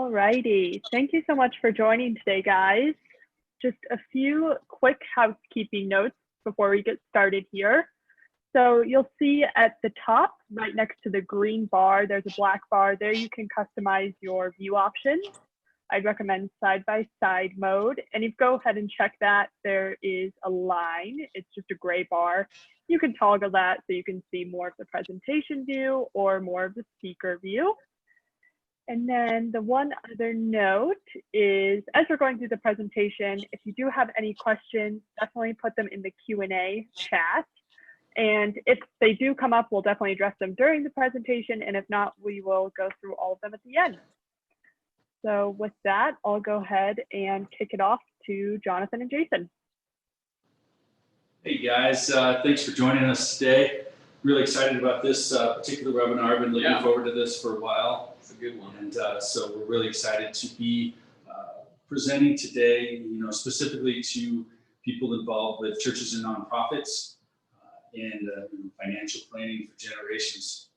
All righty. Thank you so much for joining today, guys. Just a few quick housekeeping notes before we get started here. So you'll see at the top, right next to the green bar, there's a black bar. There you can customize your view options. I'd recommend side-by-side mode. And if you go ahead and check that, there is a line. It's just a gray bar. You can toggle that so you can see more of the presentation view or more of the speaker view. And then the one other note is, as we're going through the presentation, if you do have any questions, definitely put them in the Q&A chat. And if they do come up, we'll definitely address them during the presentation. And if not, we will go through all of them at the end. So with that, I'll go ahead and kick it off to Jonathan and Jason. Hey guys, thanks for joining us today. Really excited about this particular webinar. I've been looking forward to this for a while. It's a good one. And so we're really excited to be presenting today, specifically to people involved with churches and nonprofits and financial planning for generations.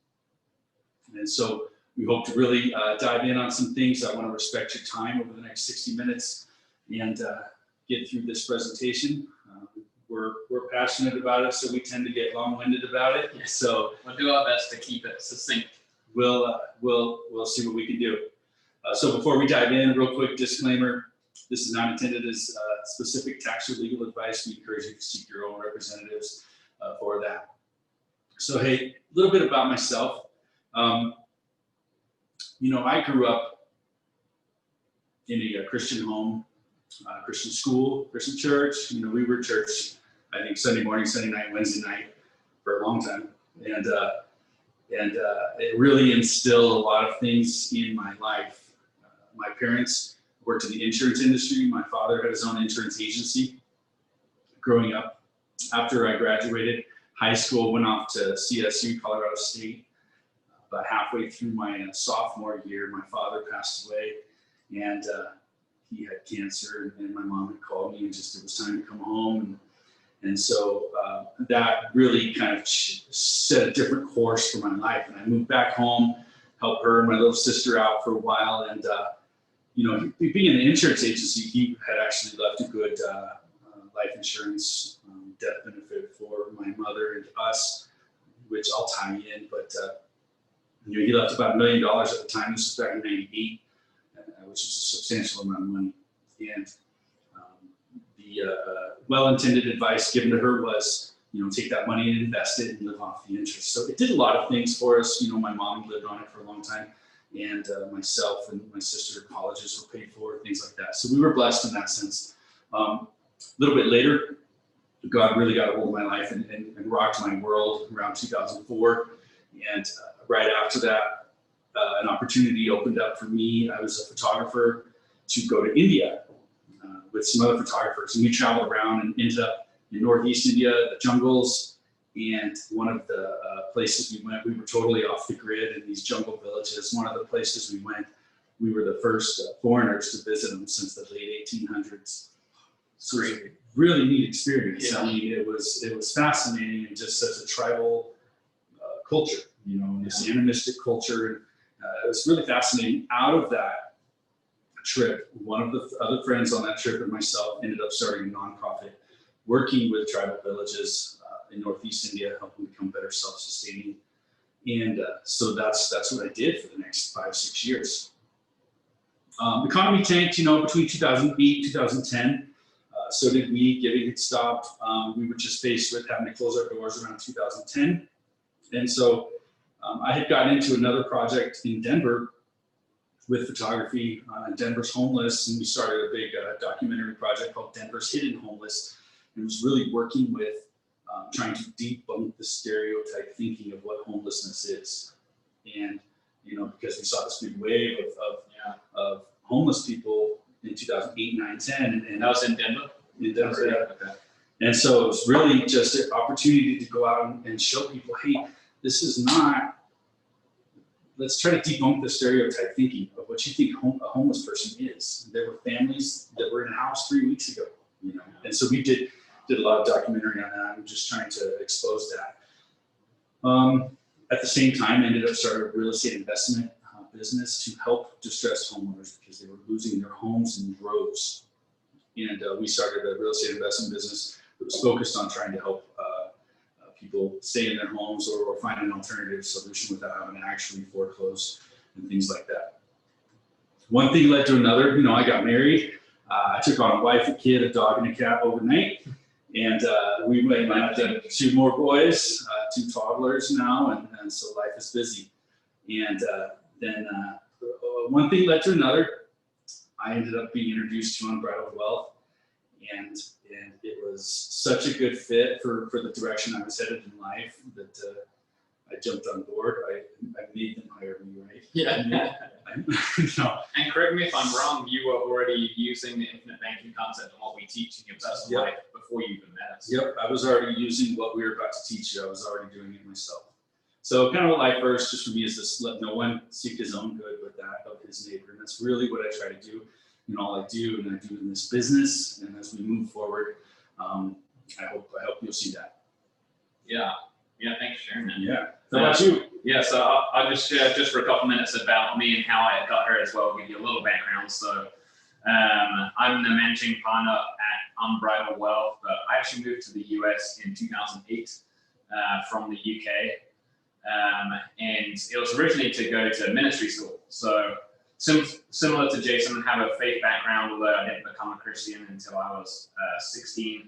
And so we hope to really dive in on some things. I want to respect your time over the next 60 minutes and get through this presentation. We're passionate about it, so we tend to get long-winded about it. So we'll do our best to keep it succinct. We'll see what we can do. So before we dive in, real quick disclaimer: this is not intended as specific tax or legal advice. We encourage you to seek your own representatives for that. So hey, a little bit about myself. I grew up in a Christian home, Christian school, Christian church. We were church, I think, Sunday morning, Sunday night, Wednesday night for a long time. And it really instilled a lot of things in my life. My parents worked in the insurance industry. My father had his own insurance agency. Growing up, after I graduated high school, went off to CSU, Colorado State. About halfway through my sophomore year, my father passed away, and he had cancer, and my mom had called me and just it was time to come home. And so that really kind of set a different course for my life. And I moved back home, helped her and my little sister out for a while. And, being in the insurance agency, he had actually left a good life insurance death benefit for my mother and us, which I'll tie you in. But, he left about $1 million at the time. This was back in '98, which was a substantial amount of money. And the well-intended advice given to her was, take that money and invest it and live off the interest. So it did a lot of things for us. My mom lived on it for a long time, and myself and my sister colleges were paid for, things like that. So we were blessed in that sense. A little bit later, God really got a hold of my life and rocked my world around 2004. And right after that, an opportunity opened up for me. I was a photographer to go to India with some other photographers, and we traveled around and ended up in Northeast India, the jungles. And one of the places we went, we were totally off the grid in these jungle villages. One of the places we went, we were the first foreigners to visit them since the late 1800s. So it was a really neat experience. Yeah. I mean, it was fascinating, and just such a tribal culture, this animistic culture. It was really fascinating. Out of that trip, one of the other friends on that trip and myself ended up starting a nonprofit working with tribal villages in Northeast India, helping become better self-sustaining. And so that's what I did for the next 5-6 years. The economy tanked, between 2008 2010. So did we. Giving had stopped. We were just faced with having to close our doors around 2010. And so I had gotten into another project in Denver with photography. Denver's homeless, and we started a big documentary project called Denver's Hidden Homeless. And it was really working with trying to debunk the stereotype thinking of what homelessness is. And, because we saw this big wave of homeless people in 2008, 9, 10. And that was in Denver? In Denver, yeah. Okay. And so it was really just an opportunity to go out and show people, hey, this is not, let's try to debunk the stereotype thinking of what you think a homeless person is. There were families that were in a house 3 weeks ago, and so we did a lot of documentary on that. I'm just trying to expose that. At the same time, I ended up starting a real estate investment business to help distressed homeowners because they were losing their homes in droves. And we started a real estate investment business that was focused on trying to help people stay in their homes or find an alternative solution without having to actually foreclose and things like that. One thing led to another. I got married. I took on a wife, a kid, a dog, and a cat overnight. And we went on to 2 more boys, 2 toddlers now, and so life is busy. And then one thing led to another. I ended up being introduced to Unbridled Wealth, and it was such a good fit for the direction I was headed in life that I jumped on board. I made them hire me, right? Yeah. No. And correct me if I'm wrong, you were already using the infinite banking concept and what we teach in your personal life before you even met us. Yep, I was already using what we were about to teach you. I was already doing it myself. So kind of what life first, just for me, is this: let no one seek his own good but that of his neighbor. And that's really what I try to do in all I do, and I do in this business. And as we move forward, I hope you'll see that. Yeah. Yeah, thanks for sharing that. Yeah. How about you? Yeah, so I'll just share just for a couple minutes about me and how I got here as well, give you a little background. So I'm the managing partner at Unbridled Wealth, but I actually moved to the US in 2008 from the UK. And it was originally to go to ministry school. So similar to Jason, I have a faith background, although I didn't become a Christian until I was 16,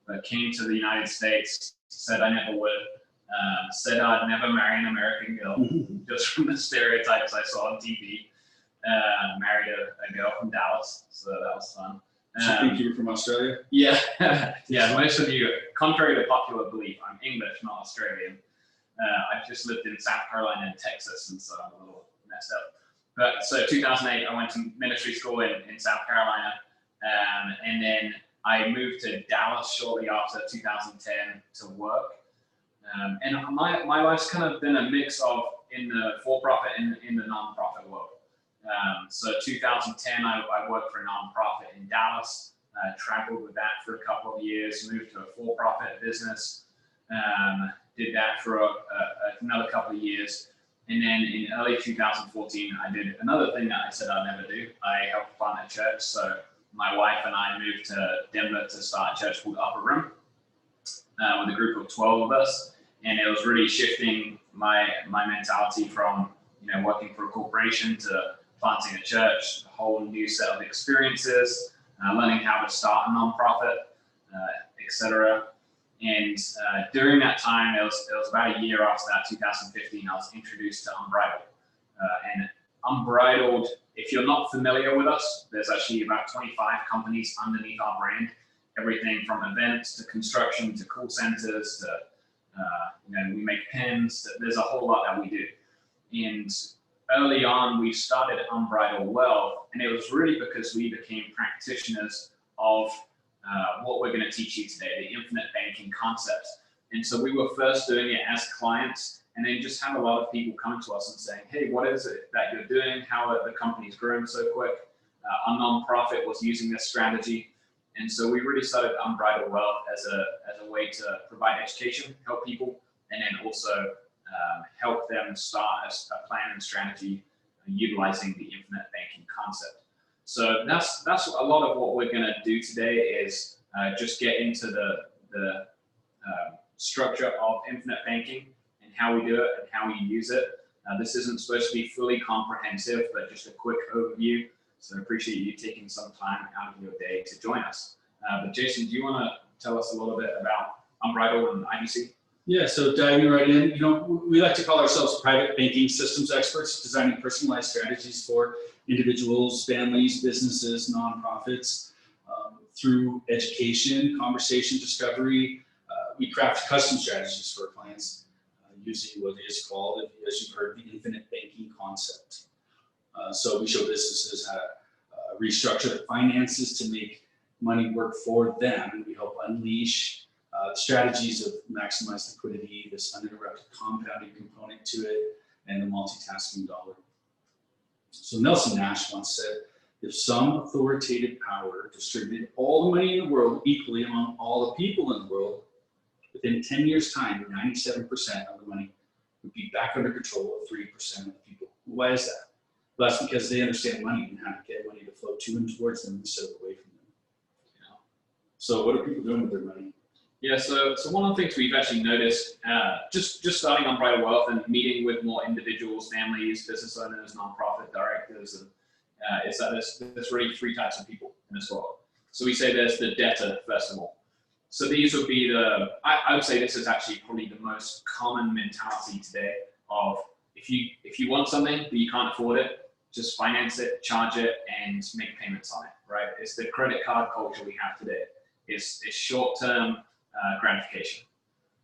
but came to the United States, said I never would. Said I'd never marry an American girl, just from the stereotypes I saw on TV. Married a girl from Dallas, so that was fun. I think you were from Australia? Yeah, yeah. Most of you, contrary to popular belief, I'm English, not Australian. I've just lived in South Carolina and Texas, and so I'm a little messed up. But so 2008, I went to ministry school in South Carolina, and then I moved to Dallas shortly after 2010 to work. And my life's kind of been a mix of in the for-profit and in the nonprofit world. So 2010, I worked for a nonprofit in Dallas, traveled with that for a couple of years, moved to a for-profit business, did that for another couple of years. And then in early 2014, I did another thing that I said I'd never do. I helped plant a church. So my wife and I moved to Denver to start a church called Upper Room with a group of 12 of us. And it was really shifting my mentality from working for a corporation to planting a church, a whole new set of experiences, learning how to start a nonprofit, etc. And during that time, it was about a year after that, 2015, I was introduced to Unbridled. And Unbridled, if you're not familiar with us, there's actually about 25 companies underneath our brand, everything from events to construction to call centers to we make pens. There's a whole lot that we do. And early on, we started Unbridled Wealth, and it was really because we became practitioners of what we're going to teach you today, the infinite banking concept. And so we were first doing it as clients, and then just had a lot of people coming to us and saying, hey, what is it that you're doing? How are the companies growing so quick? Our nonprofit was using this strategy. And so we really started Unbridled Wealth as a way to provide education, help people, and then also help them start a plan and strategy utilizing the infinite banking concept. So that's a lot of what we're going to do today is just get into the structure of infinite banking and how we do it and how we use it. This isn't supposed to be fully comprehensive, but just a quick overview. So I appreciate you taking some time out of your day to join us. But Jason, do you want to tell us a little bit about Unbridled and IBC? Yeah, so diving right in, we like to call ourselves private banking systems experts, designing personalized strategies for individuals, families, businesses, nonprofits, through education, conversation discovery. We craft custom strategies for clients using what is called, as you've heard, the infinite banking concept. So we show businesses how to restructure their finances to make money work for them, and we help unleash strategies of maximize liquidity, this uninterrupted compounding component to it, and the multitasking dollar. So Nelson Nash once said, if some authoritative power distributed all the money in the world equally among all the people in the world, within 10 years' time, 97% of the money would be back under control of 3% of the people. Why is that? But that's because they understand money and how to get money to flow to and towards them instead of away from them. Yeah. So what are people doing with their money? Yeah, so one of the things we've actually noticed, just starting Unbridled Wealth and meeting with more individuals, families, business owners, nonprofit directors, and is that there's really three types of people in this world. So we say there's the debtor, first of all. So these would be I would say this is actually probably the most common mentality today of if you want something but you can't afford it, just finance it, charge it, and make payments on it, right? It's the credit card culture we have today. It's short-term gratification.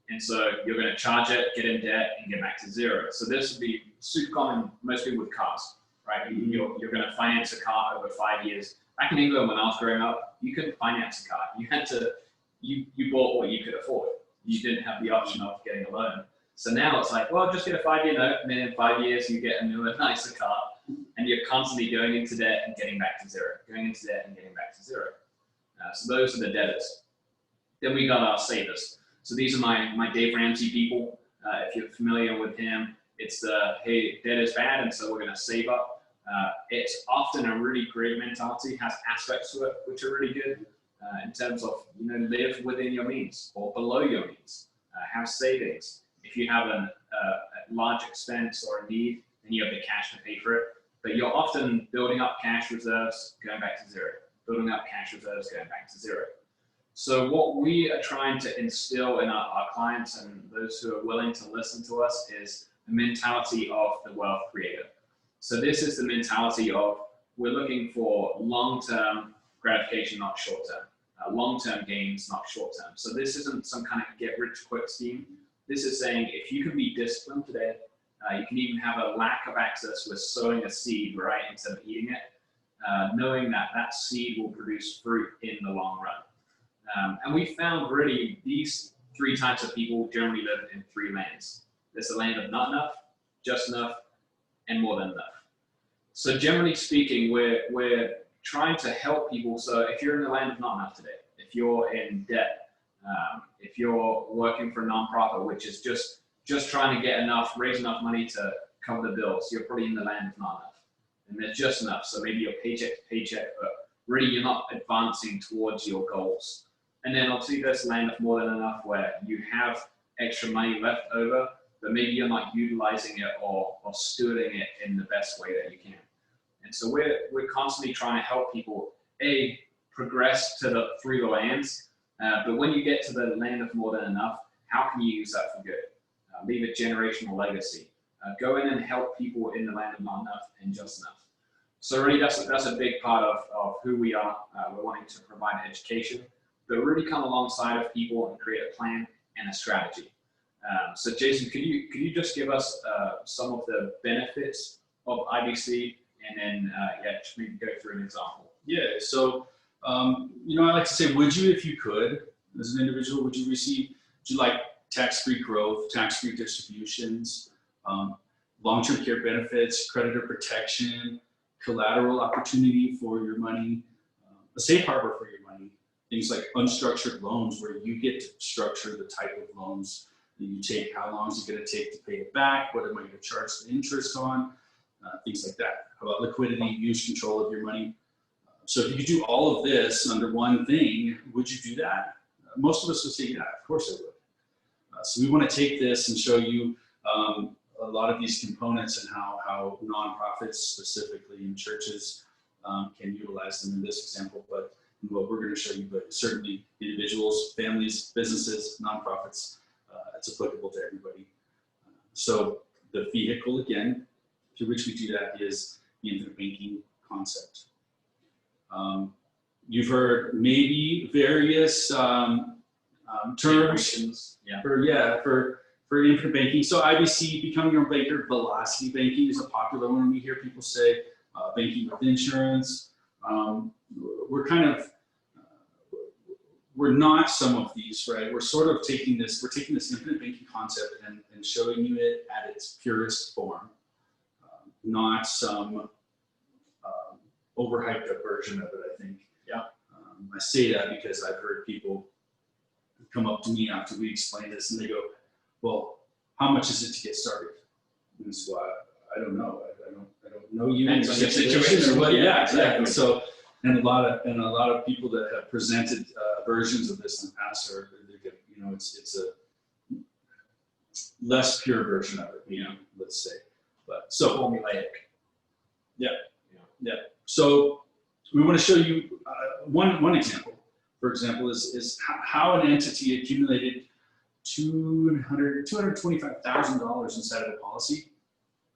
And so you're going to charge it, get in debt, and get back to zero. So this would be super common, most people with cars, right? You're going to finance a car over 5 years. Back in England, when I was growing up, you couldn't finance a car. You had to, you bought what you could afford. You didn't have the option of getting a loan. So now it's like, well, just get a 5-year note, and then in 5 years you get a newer, nicer car, and you're constantly going into debt and getting back to zero, going into debt and getting back to zero. So those are the debtors. Then we got our savers. So these are my Dave Ramsey people. If you're familiar with him, it's hey, debt is bad, and so we're going to save up. It's often a really great mentality, has aspects to it which are really good in terms of, live within your means or below your means. Have savings. If you have a large expense or a need, then you have the cash to pay for it. But you're often building up cash reserves, going back to zero. Building up cash reserves, going back to zero. So what we are trying to instill in our clients and those who are willing to listen to us is the mentality of the wealth creator. So this is the mentality of we're looking for long-term gratification, not short-term. Long-term gains, not short-term. So this isn't some kind of get-rich-quick scheme. This is saying if you can be disciplined today, you can even have a lack of access with sowing a seed, right, instead of eating it, knowing that that seed will produce fruit in the long run. And we found really these three types of people generally live in three lands. There's the land of not enough, just enough, and more than enough. So generally speaking, we're trying to help people. So if you're in the land of not enough today, if you're in debt, if you're working for a nonprofit, which is just trying to get enough, raise enough money to cover the bills, you're probably in the land of not enough. And there's just enough. So maybe you're paycheck to paycheck, but really you're not advancing towards your goals. And then obviously there's land of more than enough where you have extra money left over, but maybe you're not utilizing it or stewarding it in the best way that you can. And so we're constantly trying to help people, progress through the lands, but when you get to the land of more than enough, how can you use that for good? Leave a generational legacy. Go in and help people in the land of not enough and just enough. So really that's a big part of who we are. We're wanting to provide education, but really come alongside of people and create a plan and a strategy. So Jason, could you just give us some of the benefits of IBC, and then just maybe go through an example? Yeah. So I like to say, would you, if you could, as an individual, would you like tax-free growth, tax-free distributions, long-term care benefits, creditor protection, collateral opportunity for your money, a safe harbor for your money, things like unstructured loans where you get to structure the type of loans that you take, how long is it going to take to pay it back, what am I going to charge the interest on, things like that. How about liquidity, use control of your money? So if you could do all of this under one thing, would you do that? Most of us would say, yeah, of course I would. So we want to take this and show you a lot of these components and how nonprofits specifically and churches can utilize them in this example, but what we're going to show you, but certainly individuals, families, businesses, nonprofits, it's applicable to everybody. So the vehicle, again, through which we do that is the infinite banking concept. You've heard maybe various terms for infinite banking. So IBC, becoming your own banker, velocity banking is a popular one. We hear people say banking with insurance. We're not some of these, right? We're sort of taking this infinite banking concept and showing you it at its purest form, not some overhyped up version of it, I think. Yeah. I say that because I've heard people come up to me after we explain this and they go, well, how much is it to get started? And so I don't know. I don't no unique Depends on your situation or what. situation. Yeah, exactly. So, and a lot of people that have presented versions of this in the past are, you know, it's a less pure version of it, you know, let's say. But so Formulaic. Yeah. So we want to show you one example. For example, is how an entity accumulated $225,000 inside of a policy,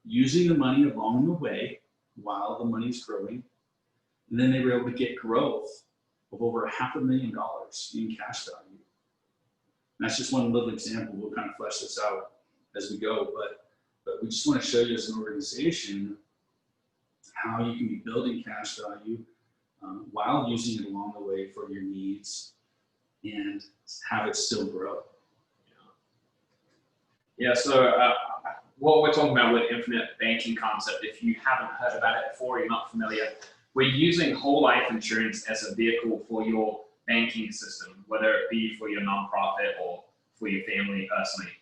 using the money along the way while the money's growing, and then they were able to get growth of over $500,000 in cash value. And that's just one little example. We'll kind of flesh this out as we go, but we just want to show you as an organization how you can be building cash value while using it along the way for your needs and have it still grow. Yeah, so what we're talking about with infinite banking concept, if you haven't heard about it before, you're not familiar, we're using whole life insurance as a vehicle for your banking system, whether it be for your nonprofit or for your family personally.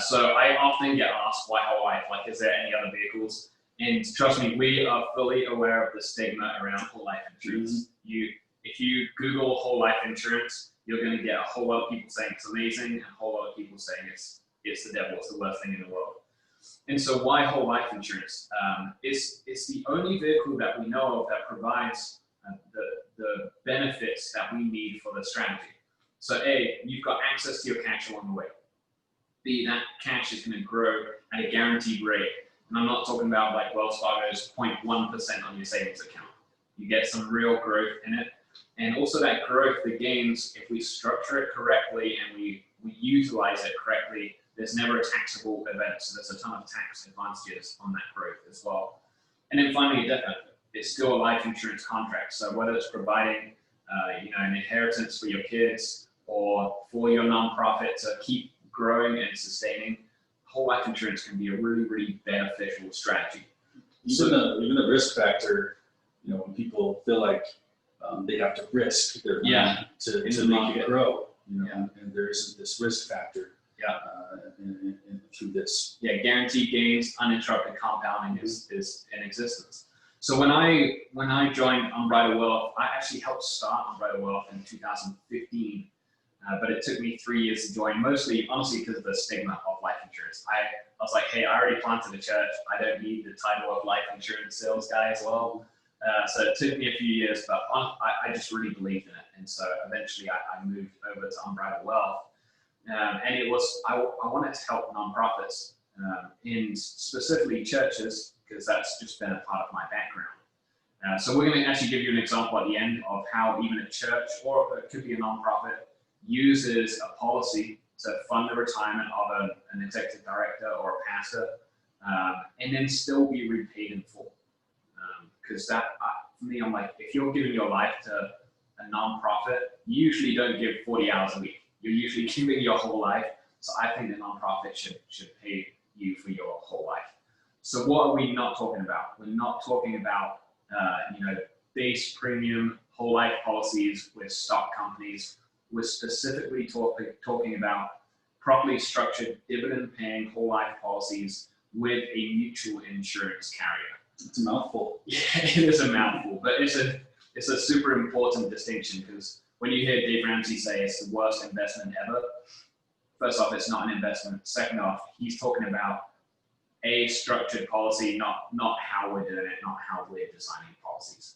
So I often get asked why whole life, like is there any other vehicles? And trust me, we are fully aware of the stigma around whole life insurance. If you Google whole life insurance, you're going to get a whole lot of people saying it's amazing and a whole lot of people saying it's the devil, it's the worst thing in the world. And so why whole life insurance? It's the only vehicle that we know of that provides the benefits that we need for the strategy. So A, you've got access to your cash along the way. B, that cash is going to grow at a guaranteed rate. And I'm not talking about like Wells Fargo's 0.1% on your savings account. You get some real growth in it. And also that growth, the gains, if we structure it correctly and we utilize it correctly, there's never a taxable event. So there's a ton of tax advantages on that growth as well. And then finally, a death benefit. It's still a life insurance contract. So whether it's providing an inheritance for your kids or for your nonprofit to keep growing and sustaining, whole life insurance can be a really, really beneficial strategy. Even the risk factor, you know, when people feel like they have to risk their money to make it grow, you know, and there isn't this risk factor through this. Yeah, guaranteed gains, uninterrupted compounding is in existence. So when I joined Unbridled Wealth, I actually helped start Unbridled Wealth in 2015. But it took me 3 years to join, mostly, honestly, because of the stigma of life insurance. I was like, hey, I already planted a church. I don't need the title of life insurance sales guy as well. So it took me a few years, but I just really believed in it. And so eventually I moved over to Unbridled Wealth. And it was, I wanted to help nonprofits, and specifically churches, because that's just been a part of my background. So we're going to actually give you an example at the end of how even a church, or it could be a nonprofit, uses a policy to fund the retirement of an executive director or a pastor, and then still be repaid in full. Because that, for me, I'm like, if you're giving your life to a nonprofit, you usually don't give 40 hours a week. You're usually giving your whole life. So I think the nonprofit should pay you for your whole life. So what are we not talking about? We're not talking about base premium whole life policies with stock companies. We're specifically talking about properly structured dividend-paying whole life policies with a mutual insurance carrier. It's a mouthful. Yeah, it is a mouthful, but it's a super important distinction, because when you hear Dave Ramsey say it's the worst investment ever, first off, it's not an investment. Second off, he's talking about a structured policy, not how we're doing it, not how we're designing policies.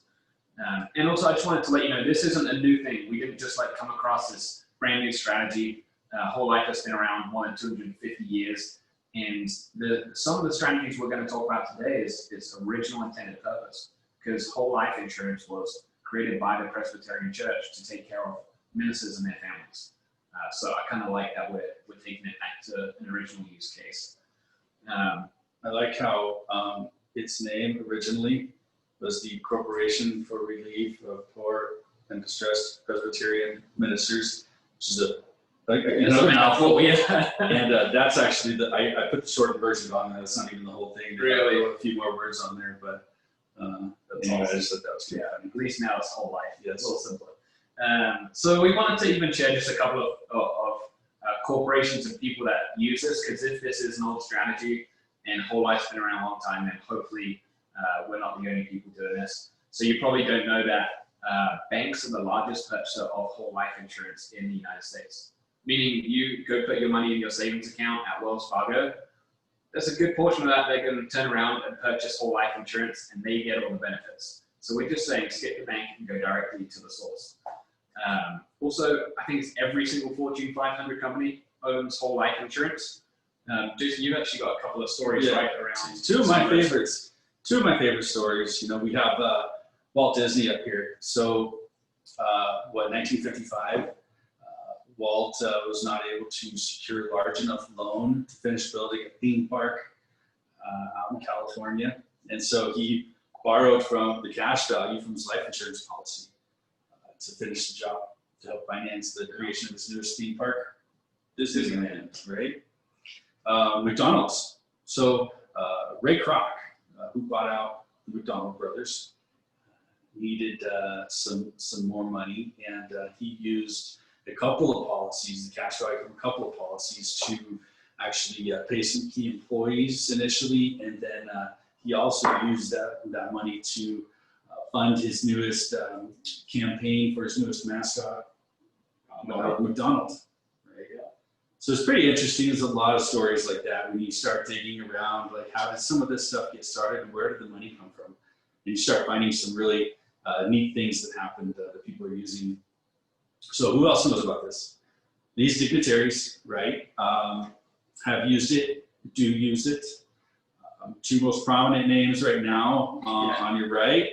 And also, I just wanted to let you know, this isn't a new thing. We didn't just come across this brand new strategy. Whole life has been around more than 250 years. And some of the strategies we're going to talk about today is its original intended purpose, because whole life insurance was created by the Presbyterian Church to take care of ministers and their families. So I kind of like that we're taking it back to an original use case. I like how its name originally was the Corporation for Relief of Poor and Distressed Presbyterian Ministers, which is another mouthful. Yeah. And that's actually I put the short version on that. It's not even the whole thing. Really? I wrote a few more words on there, but anyway, I just thought that was good. Yeah, at least now it's whole life. Yes. It's a little simpler. So we wanted to even share just a couple of corporations and people that use this, because if this is an old strategy and whole life's been around a long time, then hopefully We're not the only people doing this. So you probably don't know that banks are the largest purchaser of whole life insurance in the United States. Meaning you go put your money in your savings account at Wells Fargo, there's a good portion of that they can turn around and purchase whole life insurance and they get all the benefits. So we're just saying skip the bank and go directly to the source. Also, I think it's every single Fortune 500 company owns whole life insurance. Jason, you've actually got a couple of stories right around. Two of my favorite stories. You know, we have Walt Disney up here. So, 1955, Walt was not able to secure a large enough loan to finish building a theme park out in California, and so he borrowed from the cash value from his life insurance policy to finish the job, to help finance the creation of his newest theme park, Disneyland, right? McDonald's. So Ray Kroc, who bought out the McDonald brothers, needed some more money, and he used a couple of policies, the cash value from a couple of policies, to actually pay some key employees initially, and then he also used that money to fund his newest campaign for his newest mascot, McDonald. Right? Yeah. So it's pretty interesting. There's a lot of stories like that when you start digging around, like how did some of this stuff get started and where did the money come from? And you start finding some really neat things that happened that people are using. So who else knows about this? These dignitaries, right, have used it, do use it. Two most prominent names right now on your right.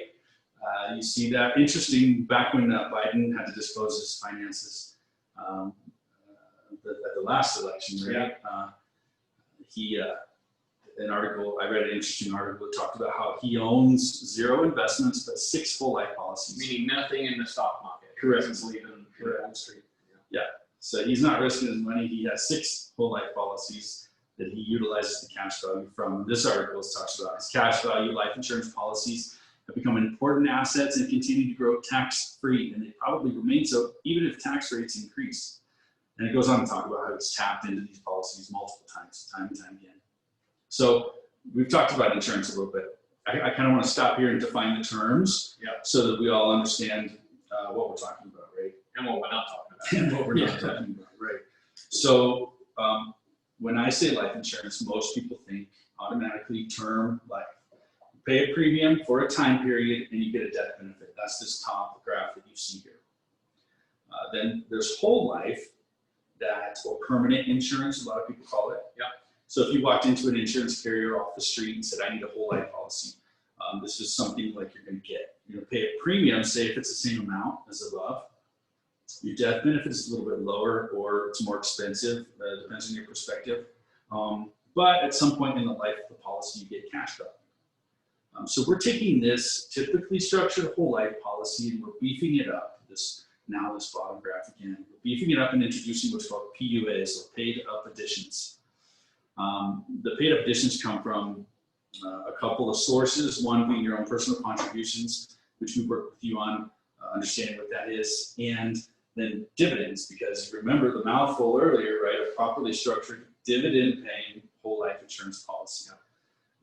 You see that. Interesting, back when Biden had to disclose his finances at the last election, right? An article, I read an interesting article that talked about how he owns 0 investments, but 6 full life policies. Meaning nothing in the stock market. Correct. He's leaving Wall Street. Yeah. So he's not risking his money. He has 6 full life policies that he utilizes the cash value from. This article talks about his cash value life insurance policies have become important assets and continue to grow tax-free, and they probably remain so even if tax rates increase. And it goes on to talk about how it's tapped into these policies multiple times, time and time again. So we've talked about insurance a little bit. I kind of want to stop here and define the terms so that we all understand what we're talking about, right? And what we're not talking about. And what we're not talking about, right? So when I say life insurance, most people think automatically term life. You pay a premium for a time period and you get a death benefit. That's this top graph that you see here. Then there's whole life, or permanent insurance, a lot of people call it. Yeah. So if you walked into an insurance carrier off the street and said, I need a whole life policy, this is something like you're going to get. You're going to pay a premium, say if it's the same amount as above. Your death benefit is a little bit lower or it's more expensive, depends on your perspective. But at some point in the life of the policy, you get cash value. So we're taking this typically structured whole life policy and we're beefing it up. This bottom graph again, we're beefing it up and introducing what's called PUAs, or paid up additions. The paid up additions come from a couple of sources, one being your own personal contributions, which we work with you on understanding what that is, and then dividends, because remember the mouthful earlier, right? A properly structured dividend paying whole life insurance policy.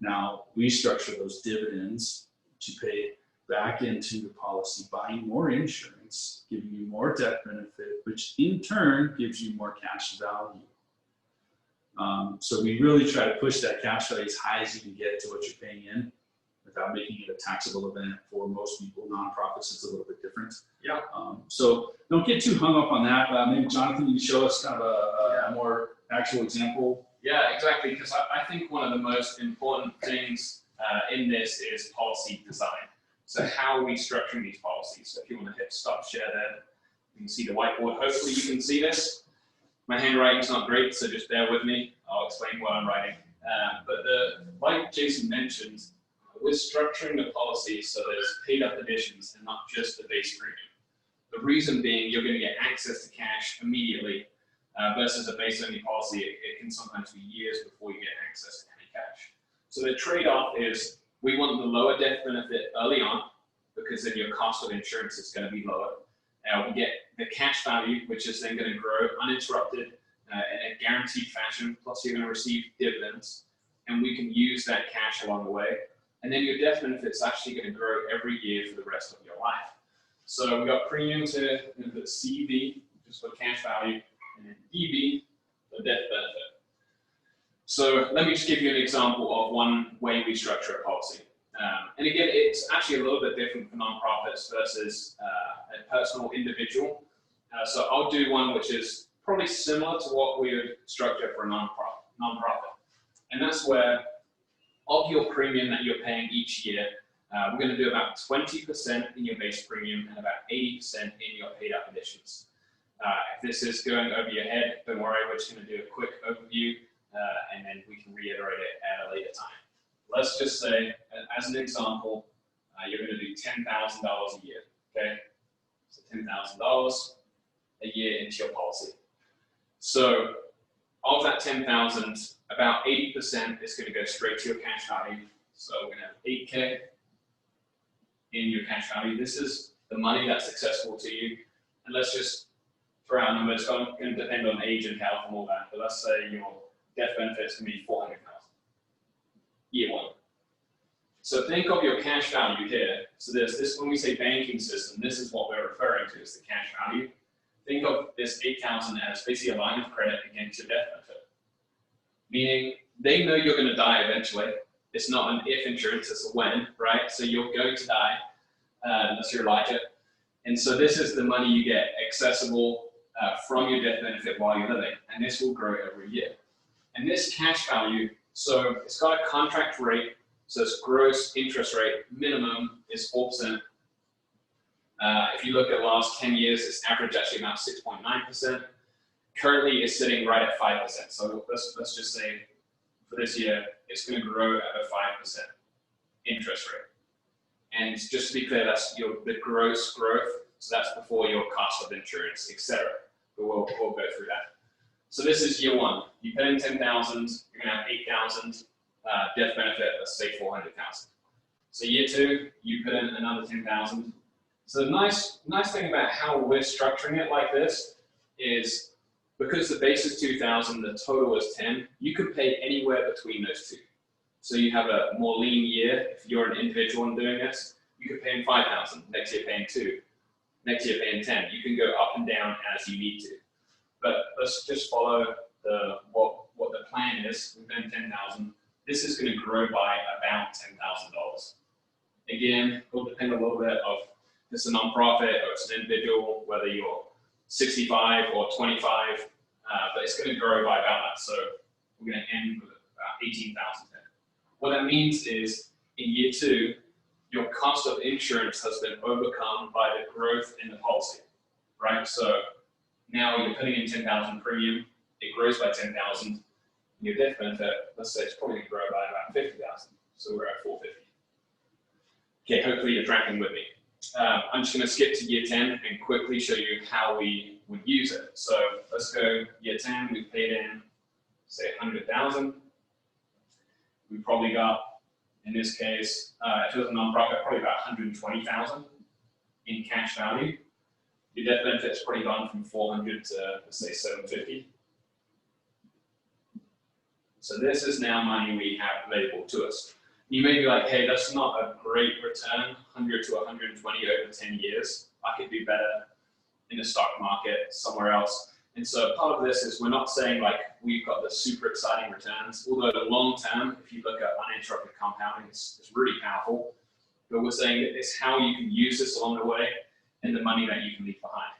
Now we structure those dividends to pay back into the policy, buying more insurance, giving you more death benefit, which in turn gives you more cash value. So we really try to push that cash value as high as you can get to what you're paying in without making it a taxable event. For most people, nonprofits, it's a little bit different. Yeah. So don't get too hung up on that. Maybe Jonathan, you can show us kind of a more actual example. Yeah, exactly. Because I think one of the most important things in this is policy design. So how are we structuring these policies? So if you want to hit stop share there, you can see the whiteboard. Hopefully you can see this. My handwriting's not great, so just bear with me. I'll explain what I'm writing. But like Jason mentioned, we're structuring the policy so there's paid up additions and not just the base premium. The reason being you're going to get access to cash immediately versus a base only policy. It can sometimes be years before you get access to any cash. So the trade-off is we want the lower death benefit early on because then your cost of insurance is going to be lower. We get the cash value, which is then going to grow uninterrupted in a guaranteed fashion, plus you're going to receive dividends, and we can use that cash along the way. And then your death benefit's actually going to grow every year for the rest of your life. So we've got premium to put CV, just for cash value, and then DB, for death benefit. So let me just give you an example of one way we structure a policy. And again, it's actually a little bit different for nonprofits versus a personal individual. So I'll do one which is probably similar to what we would structure for a nonprofit. And that's where of your premium that you're paying each year, we're going to do about 20% in your base premium and about 80% in your paid up additions. If this is going over your head, don't worry, we're just going to do a quick overview and then we can reiterate it at a later time. Let's just say, as an example, you're going to do $10,000 a year, okay? So $10,000 a year into your policy. So of that 10,000, about 80% is going to go straight to your cash value. So we're going to have 8K in your cash value. This is the money that's accessible to you. And let's just throw out numbers. It's going to depend on age and health and all that. But let's say your death benefit is going to be 400,000 year one. So think of your cash value here. So there's this, when we say banking system, this is what we're referring to as the cash value. Think of this 8,000 as basically a line of credit against your death benefit. Meaning they know you're going to die eventually. It's not an if insurance, it's a when, right? So you're going to die unless you're Elijah. And so this is the money you get accessible from your death benefit while you're living. And this will grow every year. And this cash value, so it's got a contract rate. So its gross interest rate minimum is 4%. If you look at the last 10 years, it's averaged actually about 6.9%. Currently, it's sitting right at 5%. So let's just say for this year, it's going to grow at a 5% interest rate. And just to be clear, that's the gross growth. So that's before your cost of insurance, etc. But we'll go through that. So this is year one. You put in 10,000, you're going to have 8,000 death benefit. Let's say 400,000. So year two, you put in another 10,000. So the nice thing about how we're structuring it like this is because the base is 2,000, the total is 10, you can pay anywhere between those two. So you have a more lean year. If you're an individual and doing this, you could pay in 5,000, next year paying 2, next year paying 10. You can go up and down as you need to. But let's just follow what the plan is. We've done 10,000. This is going to grow by about $10,000. Again, it will depend a little bit of if it's a nonprofit or it's an individual, whether you're 65 or 25, but it's going to grow by about that. So we're going to end with about 18,000. What that means is in year two, your cost of insurance has been overcome by the growth in the policy, right? So now you're putting in 10,000 premium, it grows by 10,000. Your death benefit, let's say it's probably going to grow by about 50,000. So we're at 450. Okay, hopefully you're tracking with me. I'm just going to skip to year 10 and quickly show you how we would use it. So let's go year 10, we paid in, say 100,000. We probably got, in this case, if it was a nonprofit, probably about 120,000 in cash value. Your death benefit's probably gone from 400 to, let's say, 750. So this is now money we have available to us. You may be like, hey, that's not a great return, 100 to 120 over 10 years. I could do better in the stock market, somewhere else. And so part of this is we're not saying like we've got the super exciting returns, although the long term, if you look at uninterrupted compounding, it's really powerful. But we're saying that it's how you can use this along the way and the money that you can leave behind.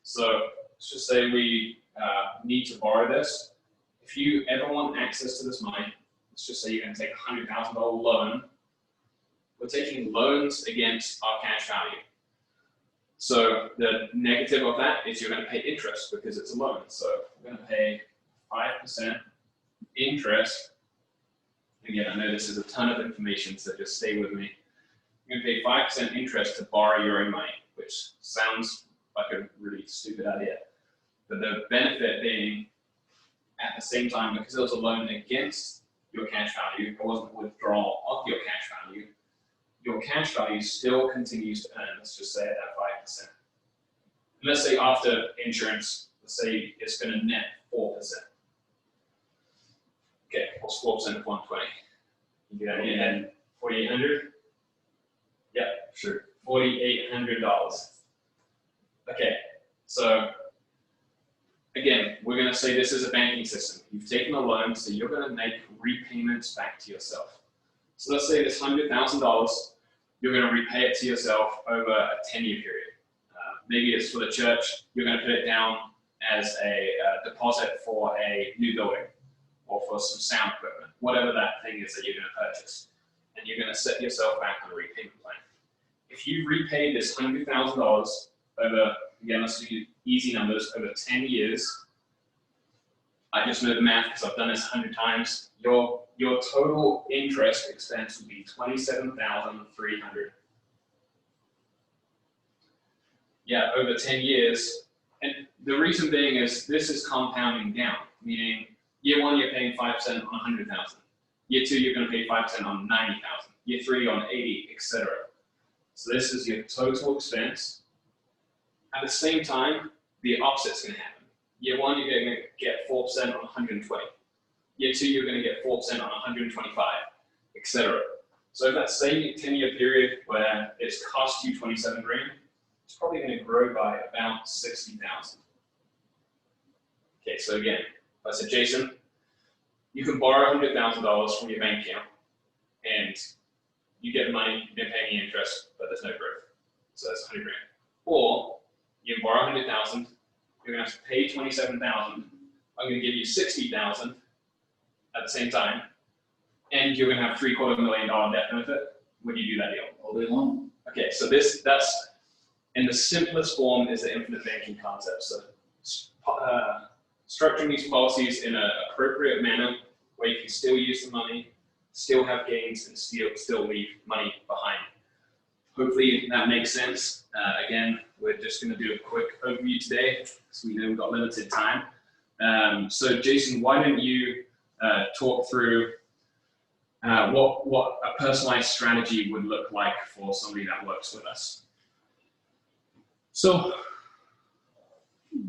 So let's just say we need to borrow this. If you ever want access to this money, let's just say you're going to take a $100,000 loan. We're taking loans against our cash value. So the negative of that is you're going to pay interest because it's a loan. So we're going to pay 5% interest. Again, I know this is a ton of information, so just stay with me. You're going to pay 5% interest to borrow your own money, which sounds like a really stupid idea. But the benefit being, at the same time, because it was a loan against your cash value, it wasn't a withdrawal of your cash value still continues to earn, let's just say at that 5%. And let's say after insurance, let's say it's going to net 4%. Okay, what's 4% of 120? You get that in your head, $4,800? Yeah, Sure. $4,800. Okay, so again, we're going to say this is a banking system. You've taken a loan, so you're going to make repayments back to yourself. So let's say this $100,000, you're going to repay it to yourself over a 10-year period. Maybe it's for the church, you're going to put it down as a deposit for a new building or for some sound equipment, whatever that thing is that you're going to purchase. And you're going to set yourself back on a repayment plan. If you repay this $100,000 over, again, let's do easy numbers, over 10 years, I just know the math because I've done this 100 times, your total interest expense would be $27,300. Yeah, over 10 years. And the reason being is this is compounding down, meaning year one, you're paying 5% on 100,000. Year two, you're going to pay 5% on 90,000. Year three on 80, etc. So this is your total expense. At the same time, the opposite's going to happen. Year one, you're going to get 4% on 120. Year two, you're going to get 4% on 125, etc. So that same 10-year period where it's cost you 27 grand, it's probably going to grow by about 60,000. Okay, so again, I said, Jason, you can borrow $100,000 from your bank account, and you get the money, you didn't pay any interest, but there's no growth. So that's 100 grand. Or you can borrow 100,000, you're going to have to pay 27,000. I'm going to give you 60,000 at the same time, and you're going to have $750,000 debt benefit when you do that deal. All day long. Okay, so that's in the simplest form is the infinite banking concept. So structuring these policies in an appropriate manner where you can still use the money, still have gains, and still leave money behind. Hopefully that makes sense. Again, we're just going to do a quick overview today, so we know we've got limited time. So Jason, why don't you talk through what a personalized strategy would look like for somebody that works with us? So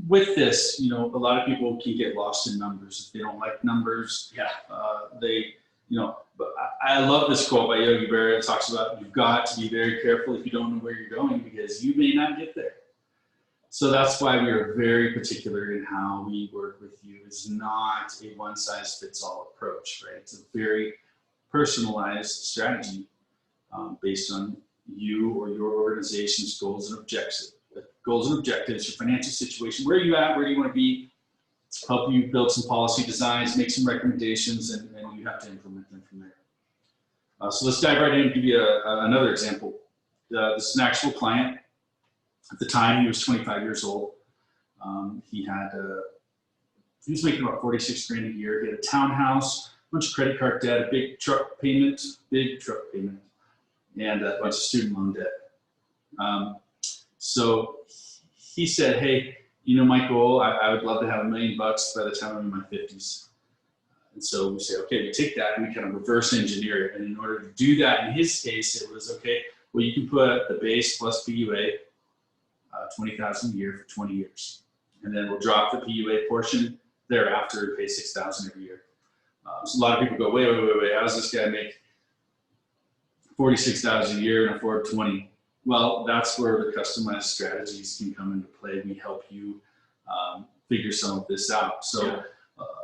with this, a lot of people can get lost in numbers. If they don't like numbers, Yeah. But I love this quote by Yogi Berra. It talks about you've got to be very careful if you don't know where you're going because you may not get there. So that's why we are very particular in how we work with you. It's not a one-size-fits-all approach, right? It's a very personalized strategy based on you or your organization's goals and objectives. Your financial situation, where are you at, where do you want to be, help you build some policy designs, make some recommendations, and you have to implement them from there. So let's dive right in and give you another example. This is an actual client. At the time, he was 25 years old. He was making about 46 grand a year. He had a townhouse, a bunch of credit card debt, a big truck payment, and a bunch of student loan debt. So he said, hey, my goal, I would love to have $1 million by the time I'm in my 50s. And so we say, okay, we take that and we kind of reverse engineer it. And in order to do that, in his case, it was, okay, well, you can put the base plus PUA, $20,000 a year for 20 years. And then we'll drop the PUA portion thereafter and pay $6,000 every year. So a lot of people go, wait, how does this guy make $46,000 a year and afford 20? Well, that's where the customized strategies can come into play. We help you figure some of this out. So yeah.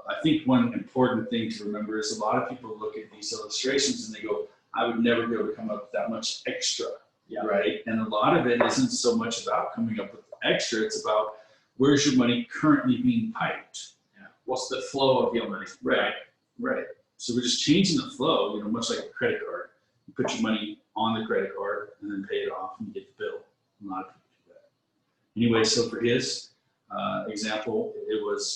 I think one important thing to remember is a lot of people look at these illustrations and they go, I would never be able to come up with that much extra, yeah. Right? And a lot of it isn't so much about coming up with extra, it's about where's your money currently being piped? Yeah. What's the flow of your money? Right. So we're just changing the flow, much like a credit card. You put your money on the credit card and then pay it off and you get the bill. A lot of people do that. Anyway, so for his example,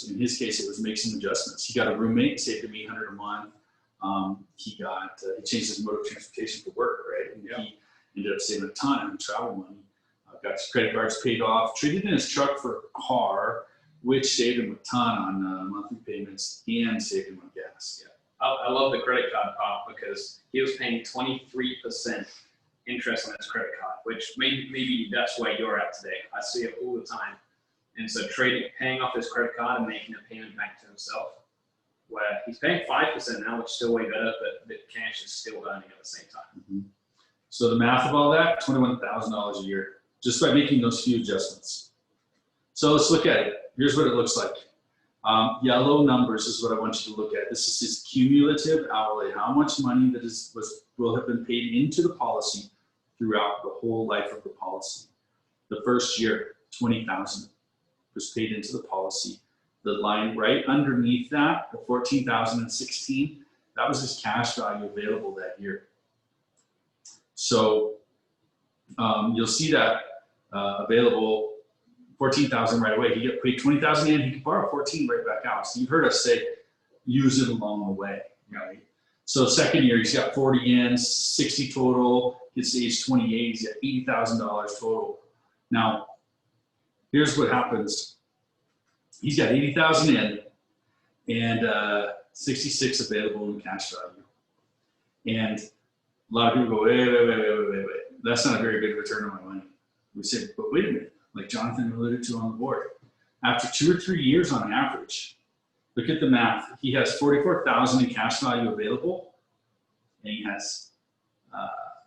in his case, it was make some adjustments. He got a roommate, saved him $800 a month. He changed his mode of transportation for work, right? And yeah. He ended up saving a ton of travel money. Got his credit cards paid off, traded in his truck for a car, which saved him a ton on monthly payments and saved him on gas. Yeah. I love the credit card part because he was paying 23% interest on his credit card, which maybe that's where you're at today. I see it all the time. And so paying off his credit card and making a payment back to himself, where he's paying 5% now, which is still way better, but the cash is still earning at the same time. So the math of all that, $21,000 a year, just by making those few adjustments. So let's look at it. Here's what it looks like. Yellow numbers is what I want you to look at. This is his cumulative outlay, how much money that will have been paid into the policy throughout the whole life of the policy. The first year, $20,000 was paid into the policy. The line right underneath that, the $14,016, that was his cash value available that year. So you'll see that available $14,000 right away. He get paid $20,000 in, he can borrow $14,000 right back out. So you've heard us say, use it along the way, right? So second year, he's got 40 in, 60 total, gets to age 28, he's got $80,000 total. Now, here's what happens. He's got 80,000 in and 66 available in cash value. And a lot of people go, wait. That's not a very good return on my money. We say, but wait a minute, like Jonathan alluded to on the board. After 2 or 3 years on average, look at the math. He has 44,000 in cash value available, and he has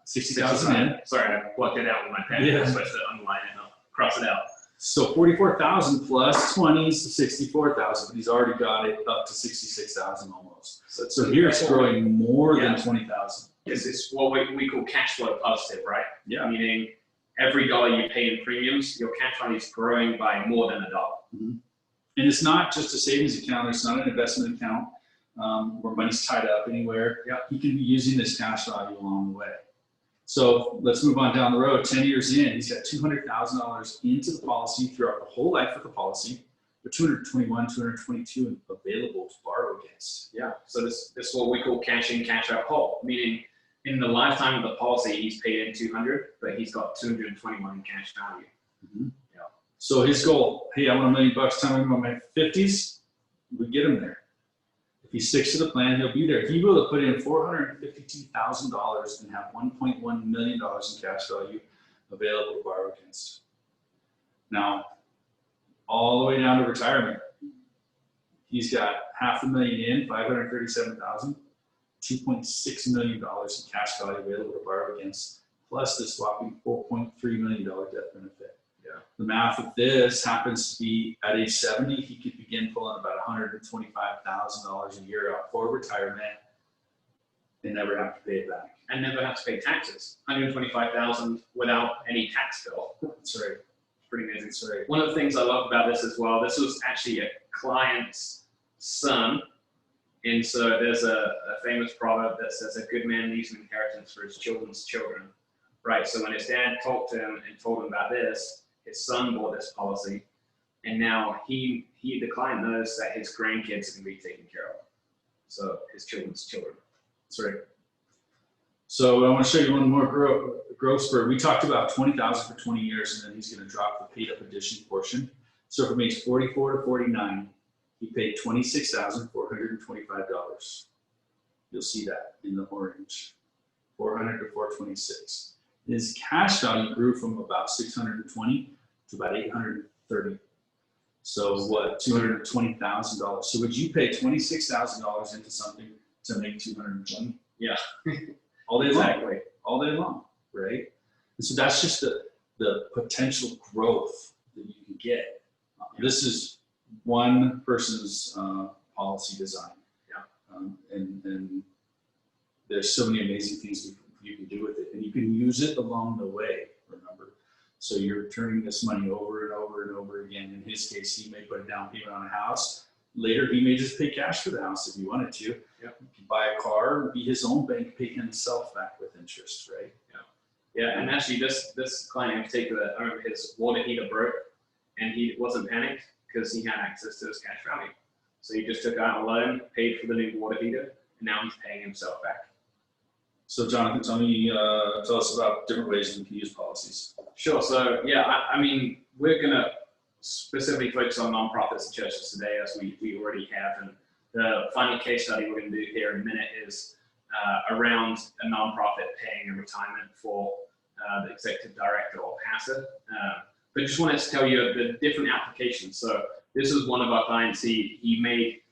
60,000 in. Sorry, I blocked it out with my pen. Yeah. I'm supposed to underline it, I'll cross it out. So 44,000 plus 20 is 64,000, but he's already got it up to 66,000 almost. So here it's growing more than 20,000. It's what we call cash flow positive, right? Yeah. Meaning every dollar you pay in premiums, your cash value is growing by more than $1. And it's not just a savings account, it's not an investment account where money's tied up anywhere. Yeah. He can be using this cash value along the way. So let's move on down the road. 10 years in, he's got $200,000 into the policy throughout the whole life of the policy, but 221, 222 available to borrow against. Yeah. So this is what we call cash in, cash out whole, meaning in the lifetime of the policy, he's paid in 200, but he's got 221 in cash value. Yeah. So his goal, hey, I want $1 million time in my 50s, we get him there. If he sticks to the plan, he'll be there. He will have put in $452,000 and have $1.1 million in cash value available to borrow against. Now, all the way down to retirement, he's got $500,000 in, $537,000, $2.6 million in cash value available to borrow against, plus this whopping $4.3 million death benefit. Yeah. The math of this happens to be at age 70, he could begin pulling about $125,000 a year out for retirement and never have to pay it back. And never have to pay taxes. $125,000 without any tax bill. That's right. Pretty amazing. That's right. One of the things I love about this as well, this was actually a client's son. And so there's a famous proverb that says a good man leaves an inheritance for his children's children, right? So when his dad talked to him and told him about this, his son bought this policy, and now the client knows that his grandkids are going to be taken care of. So his children's children. That's right. So I want to show you one more growth spurt. We talked about $20,000 for 20 years, and then he's going to drop the paid up addition portion. So from age 44 to 49, he paid $26,425. You'll see that in the orange, 400 to 426. His cash value grew from about 620 to about 830. So what, $220,000. So would you pay $26,000 into something to make 220? Yeah. All day Exactly. long. All day long, right? And so that's just the potential growth that you can get. This is one person's policy design. Yeah. And there's so many amazing things you can do with it, and you can use it along the way, remember. So you're turning this money over and over and over again. In his case, he may put a down payment on a house. Later, he may just pay cash for the house if he wanted to. Yep. He can buy a car, be his own bank, pay himself back with interest, right? Yeah, and actually this client in particular, I remember his water heater broke, and he wasn't panicked because he had access to his cash value. So he just took out a loan, paid for the new water heater, and now he's paying himself back. So Jonathan, tell us about different ways we can use policies. Sure. So yeah, I mean, we're gonna specifically focus on nonprofits and churches today, as we already have. And the final case study we're gonna do here in a minute is around a nonprofit paying a retirement for the executive director or pastor. But just wanted to tell you the different applications. So this is one of our clients. He made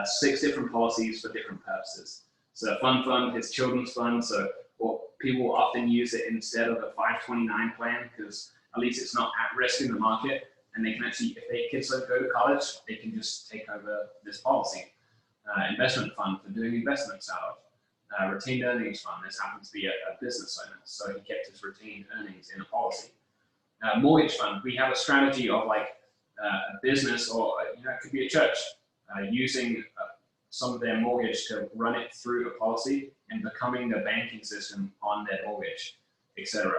6 different policies for different purposes. So a fund, his children's fund. So what people often use it instead of a 529 plan, because at least it's not at risk in the market, and they can actually, if their kids don't go to college, they can just take over this policy. Investment fund for doing investments out of. Retained earnings fund. This happens to be a business owner, so he kept his retained earnings in a policy. Mortgage fund. We have a strategy of like a business, or it could be a church, using some of their mortgage to run it through a policy and becoming the banking system on their mortgage, etc.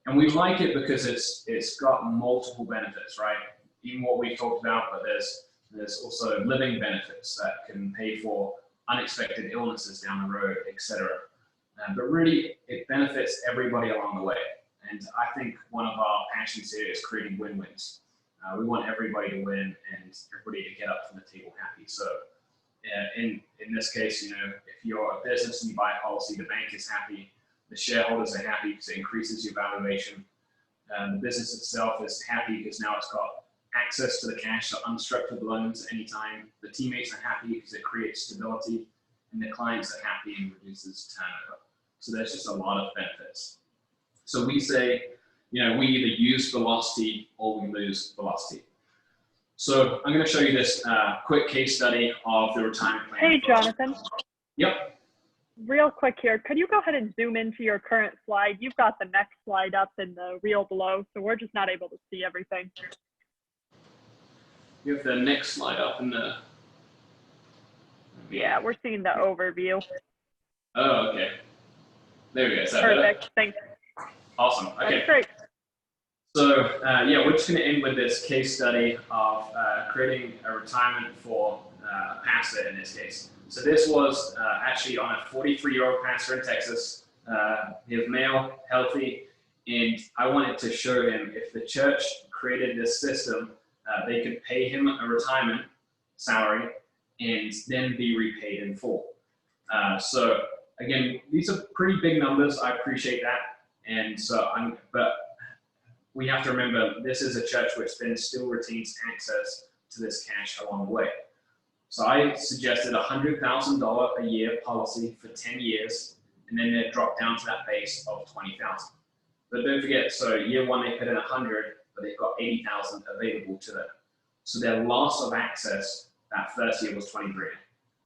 And we like it because it's got multiple benefits, right? Even what we've talked about, but there's also living benefits that can pay for unexpected illnesses down the road, etc. But really, it benefits everybody along the way. And I think one of our passions here is creating win-wins. We want everybody to win and everybody to get up from the table happy. So in this case, if you're a business and you buy a policy, the bank is happy, the shareholders are happy because it increases your valuation. The business itself is happy because now it's got access to the cash, so unstructured loans anytime. The teammates are happy because it creates stability, and the clients are happy and reduces turnover. So there's just a lot of benefits. So we say, we either use velocity or we lose velocity. So I'm going to show you this quick case study of the retirement plan. Hey, Jonathan. Yep. Real quick here, could you go ahead and zoom into your current slide? You've got the next slide up in the reel below, so we're just not able to see everything. You have the next slide up in the... Yeah, we're seeing the overview. Oh, okay. There we go. Is that Perfect. better? Thanks. Awesome. Okay. That's great. So we're just going to end with this case study of creating a retirement for a pastor in this case. So this was actually on a 43-year-old pastor in Texas. He was male, healthy, and I wanted to show him if the church created this system, they could pay him a retirement salary and then be repaid in full. So again, these are pretty big numbers. I appreciate that. And so but we have to remember this is a church which then still retains access to this cash along the way. So I suggested a $100,000 a year policy for 10 years, and then they drop down to that base of 20,000. But don't forget, so year one they put in 100, but they've got 80,000 available to them. So their loss of access that first year was 20 grand,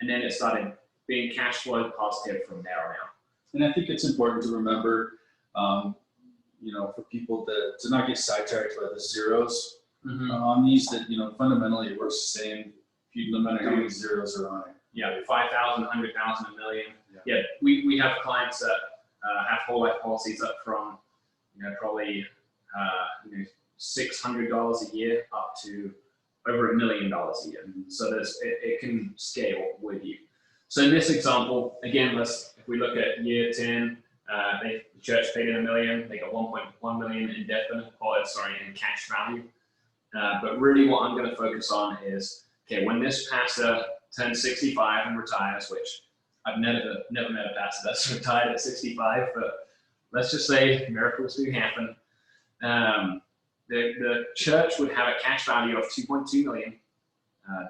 and then it started being cash flow positive from there on out. And I think it's important to remember, for people to not get sidetracked by the zeros on these. That fundamentally it works the same. No matter how many zeros are on it. Yeah, 5,000, 100,000, a million. Yeah, we have clients that have whole life policies up from probably $600 a year up to over $1 million a year. So it can scale with you. So in this example, again, if we look at year 10, the church paid in $1 million. They got 1.1 million in in cash value. But really, what I'm going to focus on is, okay, when this pastor turns 65 and retires, which I've never met a pastor that's retired at 65, but let's just say miracles do happen. The church would have a cash value of 2.2 million,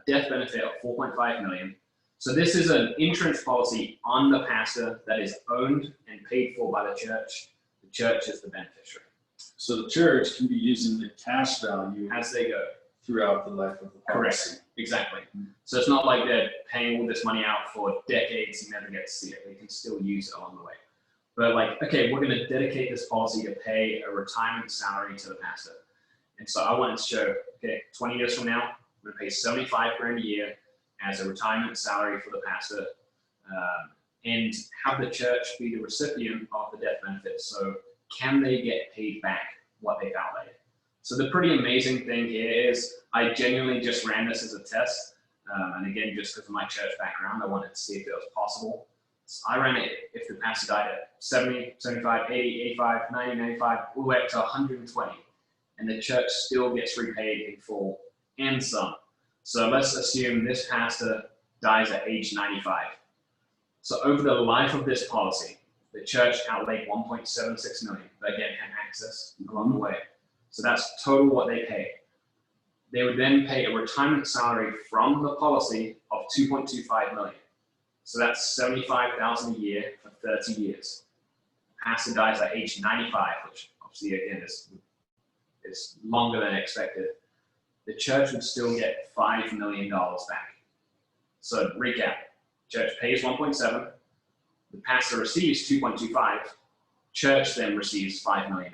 death benefit of 4.5 million. So this is an insurance policy on the pastor that is owned and paid for by the church. The church is the beneficiary. So the church can be using the cash value as they go throughout the life of the policy. Correct. Exactly. So it's not like they're paying all this money out for decades and never get to see it. They can still use it along the way. But okay, we're going to dedicate this policy to pay a retirement salary to the pastor. And so I wanted to show, okay, 20 years from now, we're going to pay 75 grand a year as a retirement salary for the pastor, and have the church be the recipient of the death benefits. So can they get paid back what they've outlaid? So the pretty amazing thing here is I genuinely just ran this as a test. And again, just because of my church background, I wanted to see if it was possible. So I ran it if the pastor died at 70, 75, 80, 85, 90, 95, all the way up to 120. And the church still gets repaid in full and some. So let's assume this pastor dies at age 95. So over the life of this policy, the church outlaid 1.76 million, but again, had access along the way. So that's total what they pay. they would then pay a retirement salary from the policy of 2.25 million. So that's 75,000 a year for 30 years. Pastor dies at age 95, which obviously again is longer than expected. The church would still get $5 million back. So recap, church pays 1.7, the pastor receives 2.25, church then receives $5 million.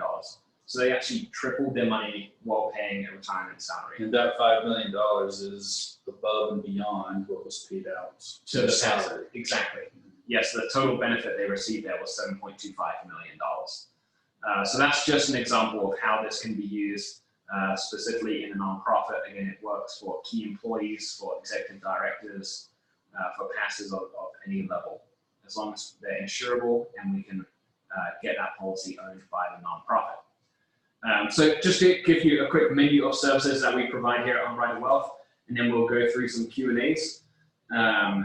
So they actually tripled their money while paying a retirement salary. And that $5 million is above and beyond what was paid out to the pastor. Exactly. Yes, the total benefit they received there was $7.25 million. So that's just an example of how this can be used specifically in a nonprofit. Again, it works for key employees, for executive directors, for pastors of any level, as long as they're insurable and we can get that policy owned by the nonprofit. So just to give you a quick menu of services that we provide here at Unbridled Wealth, and then we'll go through some Q&As.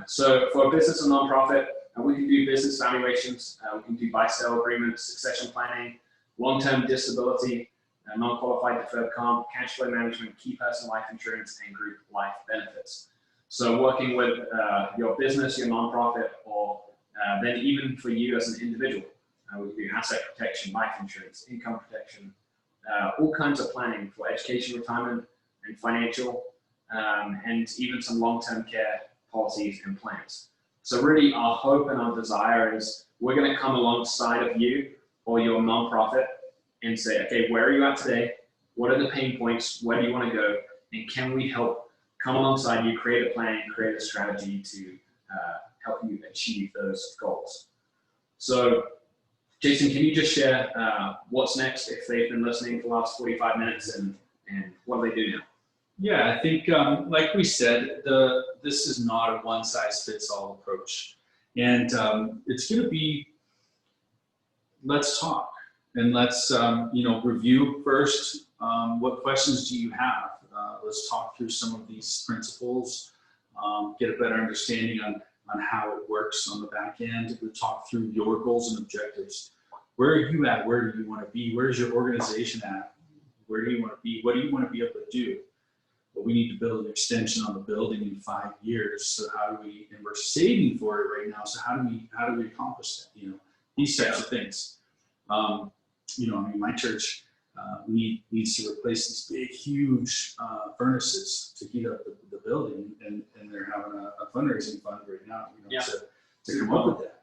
So for a business and nonprofit, we can do business valuations, we can do buy-sell agreements, succession planning, long-term disability, non-qualified deferred comp, cash flow management, key person life insurance, and group life benefits. So working with your business, your nonprofit, or then even for you as an individual, we can do asset protection, life insurance, income protection, all kinds of planning for education, retirement, and financial, and even some long-term care policies and plans. So really our hope and our desire is we're going to come alongside of you or your nonprofit and say, okay, where are you at today? What are the pain points? Where do you want to go? And can we help come alongside you, create a plan, create a strategy to help you achieve those goals? So Jason, can you just share what's next if they've been listening for the last 45 minutes and what do they do now? Yeah, I think, like we said, this is not a one-size-fits-all approach. And it's going to be, let's talk and let's, review first. What questions do you have? Let's talk through some of these principles, get a better understanding on how it works on the back end. We'll talk through your goals and objectives. Where are you at? Where do you want to be? Where's your organization at? Where do you want to be? What do you want to be able to do? But we need to build an extension on the building in 5 years. So how do we, and we're saving for it right now. So how do we accomplish that? These types of things. My church needs to replace these big, huge furnaces to heat up the building, and they're having a fundraising fund right now, to come up with that.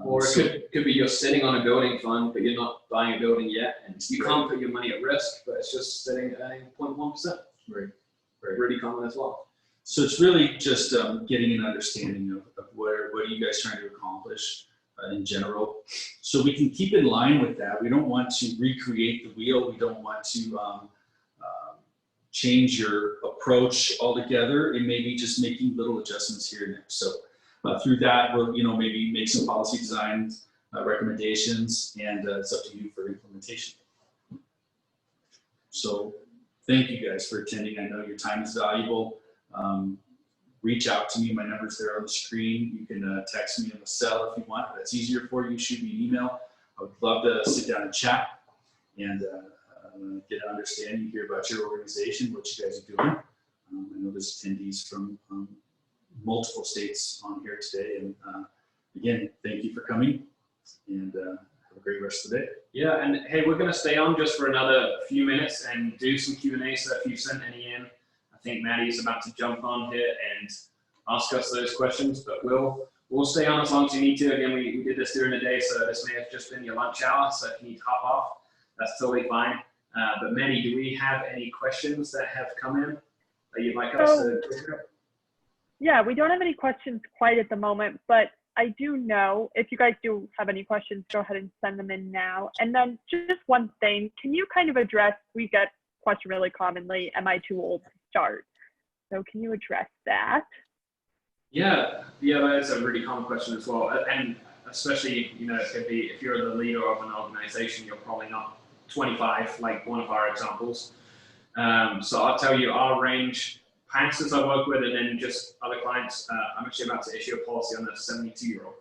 Or it could be you're sitting on a building fund, but you're not buying a building yet, and you can't put your money at risk, but it's just sitting at 0.1%. Right. Really common as well. So it's really just getting an understanding of what are you guys trying to accomplish in general, so we can keep in line with that. We don't want to recreate the wheel. We don't want to change your approach altogether. It may be just making little adjustments here and there. So through that, we'll maybe make some policy design recommendations, and it's up to you for implementation. So thank you guys for attending. I know your time is valuable. Reach out to me. My number's there on the screen. You can text me on the cell if you want. If that's easier for you, shoot me an email. I would love to sit down and chat and get an understanding here about your organization, what you guys are doing. I know there's attendees from multiple states on here today. And again, thank you for coming, and have a great rest of the day. Yeah, and hey, we're going to stay on just for another few minutes and do some Q&A. So if you sent any in, I think Maddie's about to jump on here and ask us those questions, but we'll stay on as long as you need to. Again, we did this during the day, so this may have just been your lunch hour. So if you need to hop off, that's totally fine. But Maddie, do we have any questions that have come in that you'd like us to go through? Yeah, we don't have any questions quite at the moment, but I do know if you guys do have any questions, go ahead and send them in now. And then just one thing, can you kind of address, we get question really commonly, am I too old to start? So can you address that? Yeah, that is a really common question as well. And especially, it could be if you're the leader of an organization, you're probably not 25, like one of our examples. So I'll tell you our range, pastors I work with, and then just other clients. I'm actually about to issue a policy on a 72-year-old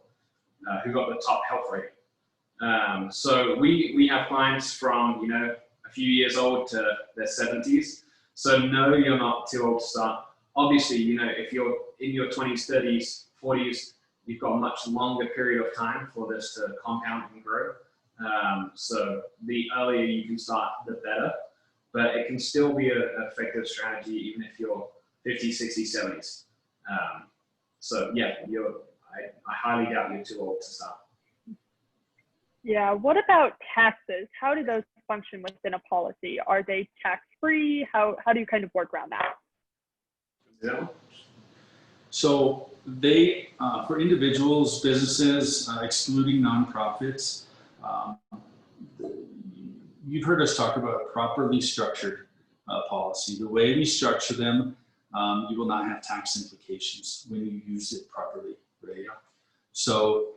who got the top health rating. So we have clients from, a few years old to their 70s. So no, you're not too old to start. Obviously, you know, if you're in your 20s, 30s, 40s, you've got a much longer period of time for this to compound and grow. So the earlier you can start, the better. But it can still be an effective strategy even if you're 50, 60, 70s. So yeah, I highly doubt you're too old to start. Yeah, what about taxes? How do those function within a policy? Are they tax-free? How do you kind of work around that? Yeah. So they, for individuals, businesses, excluding nonprofits, you've heard us talk about a properly structured policy. The way we structure them, you will not have tax implications when you use it properly, right? So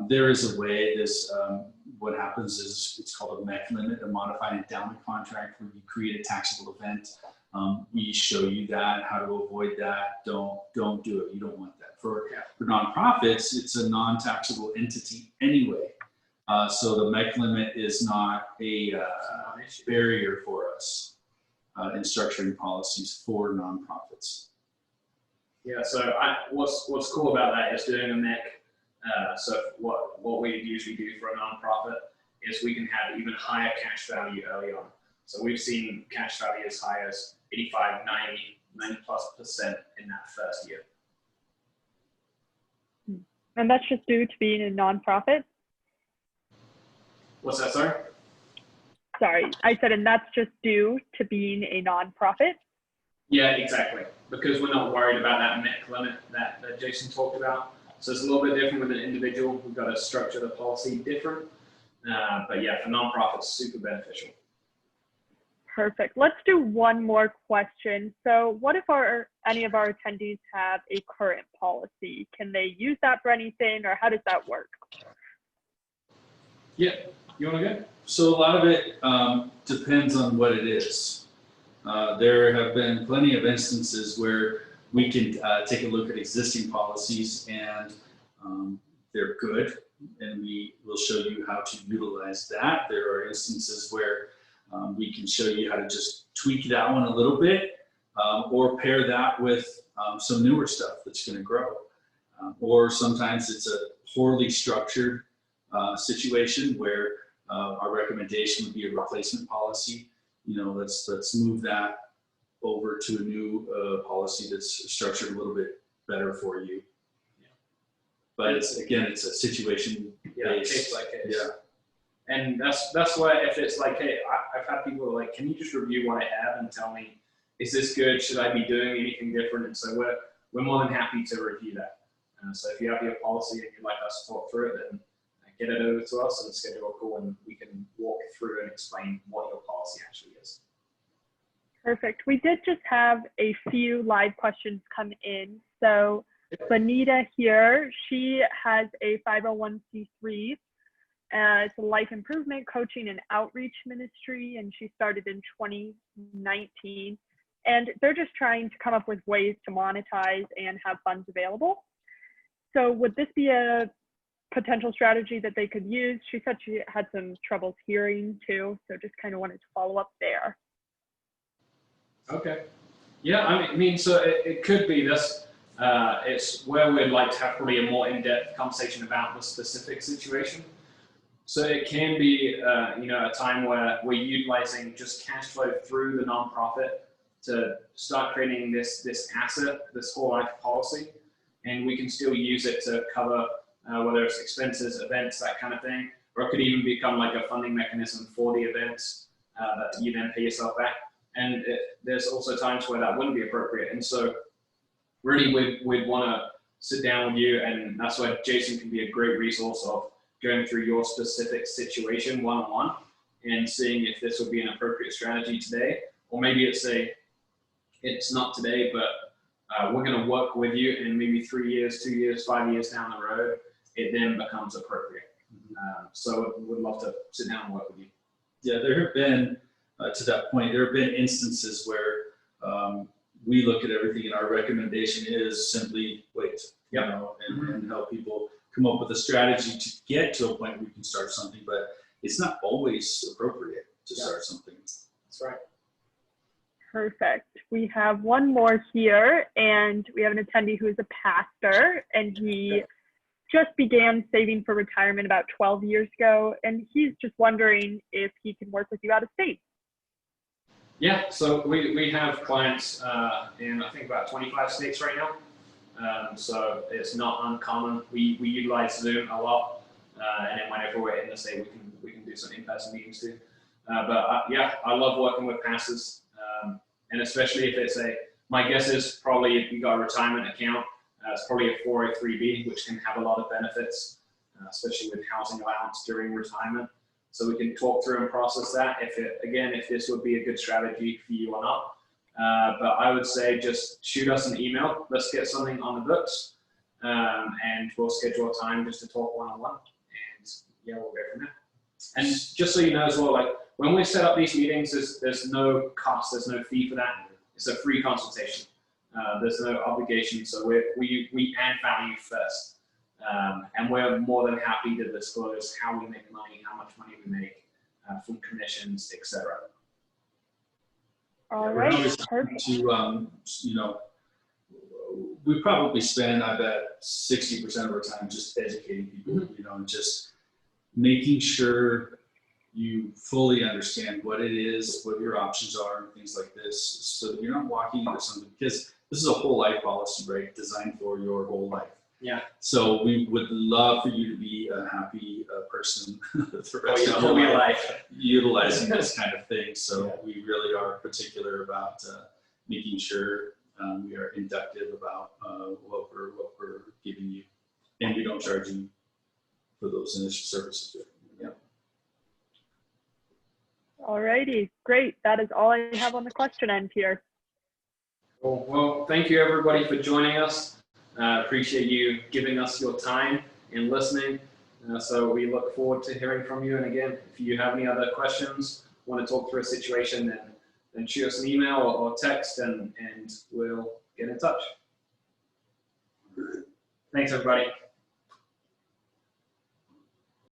there is a way this, what happens is it's called a MEC limit, a modified endowment contract, where you create a taxable event. We show you that, how to avoid that. Don't do it. You don't want that. For nonprofits, it's a non-taxable entity anyway. So the MEC limit is not a barrier for us in structuring policies for nonprofits. Yeah, so what's cool about that is doing a MEC. So what we usually do for a nonprofit is we can have even higher cash value early on. So we've seen cash value as high as 85, 90+% in that first year. And that's just due to being a nonprofit? What's that, sorry? Sorry, I said, and that's just due to being a nonprofit? Yeah, exactly. Because we're not worried about that MEC limit that Jason talked about. So it's a little bit different with an individual. We've got to structure the policy different. But yeah, for nonprofits, super beneficial. Perfect. Let's do one more question. So what if any of our attendees have a current policy? Can they use that for anything, or how does that work? Yeah, you want to go? So a lot of it depends on what it is. There have been plenty of instances where we can take a look at existing policies and they're good, and we will show you how to utilize that. There are instances where we can show you how to just tweak that one a little bit, or pair that with some newer stuff that's going to grow. Or sometimes it's a poorly structured situation where our recommendation would be a replacement policy. You know, let's move that over to a new policy that's structured a little bit better for you. Yeah. But it's a situation based. Case by case. Yeah. And that's why if it's like, hey, I've had people like, can you just review what I have and tell me, is this good? Should I be doing anything different? And so we're more than happy to review that. So if you have your policy and you'd like us to talk through it, then get it over to us and schedule a call and we can walk through and explain what your policy actually is. Perfect. We did just have a few live questions come in. So Bonita here, she has a 501c3. It's a life improvement coaching and outreach ministry, and she started in 2019. And they're just trying to come up with ways to monetize and have funds available. So would this be a potential strategy that they could use? She said she had some troubles hearing too, so just kind of wanted to follow up there. Okay. Yeah, I mean, so it could be this. It's where we'd like to have probably a more in-depth conversation about the specific situation. So it can be, a time where we're utilizing just cash flow through the nonprofit to start creating this asset, this whole life policy, and we can still use it to cover whether it's expenses, events, that kind of thing, or it could even become like a funding mechanism for the events that you then pay yourself back. And there's also times where that wouldn't be appropriate. And so really we'd want to sit down with you, and that's why Jason can be a great resource of going through your specific situation one-on-one and seeing if this would be an appropriate strategy today, or maybe it's not today, but we're going to work with you, and maybe 3 years, 2 years, 5 years down the road, it then becomes appropriate. So we'd love to sit down and work with you. Yeah, there have been, to that point, there have been instances where we look at everything and our recommendation is simply wait, and help people come up with a strategy to get to a point where we can start something, but it's not always appropriate to start something. That's right. Perfect. we have one more here, and we have an attendee who is a pastor, and he just began saving for retirement about 12 years ago, and he's just wondering if he can work with you out of state. Yeah, so we have clients in, I think, about 25 states right now. So it's not uncommon. We utilize Zoom a lot, and then whenever we're in the state, we can do some in-person meetings too. Yeah, I love working with pastors, and especially if it's my guess is probably if you got a retirement account, it's probably a 403B, which can have a lot of benefits, especially with housing allowance during retirement. So we can talk through and process that if this would be a good strategy for you or not. But I would say just shoot us an email. Let's get something on the books, and we'll schedule a time just to talk one-on-one, and yeah, we'll go from there. And just so you know as well, like when we set up these meetings, there's no cost, there's no fee for that. It's a free consultation. There's no obligation, so we add value first. And we're more than happy to disclose how we make money, how much money we make from commissions, etc. All We're right, always perfect. to, we probably spend, I bet, 60% of our time just educating people, and just making sure you fully understand what it is, what your options are, and things like this, so that you're not walking into something, because this is a whole life policy, right? Designed for your whole life. Yeah. So we would love for you to be a happy person the rest of your your life, life. utilizing this kind of thing. So Yeah. we really are particular about making sure we are inductive about what we're giving you, and we don't charge you for those initial services. Yeah. All righty, great. That is all I have on the question end here. Cool. Well, thank you everybody for joining us. Appreciate you giving us your time and listening. So we look forward to hearing from you. And again, if you have any other questions, want to talk through a situation, then shoot us an email or text, and we'll get in touch. Thanks, everybody.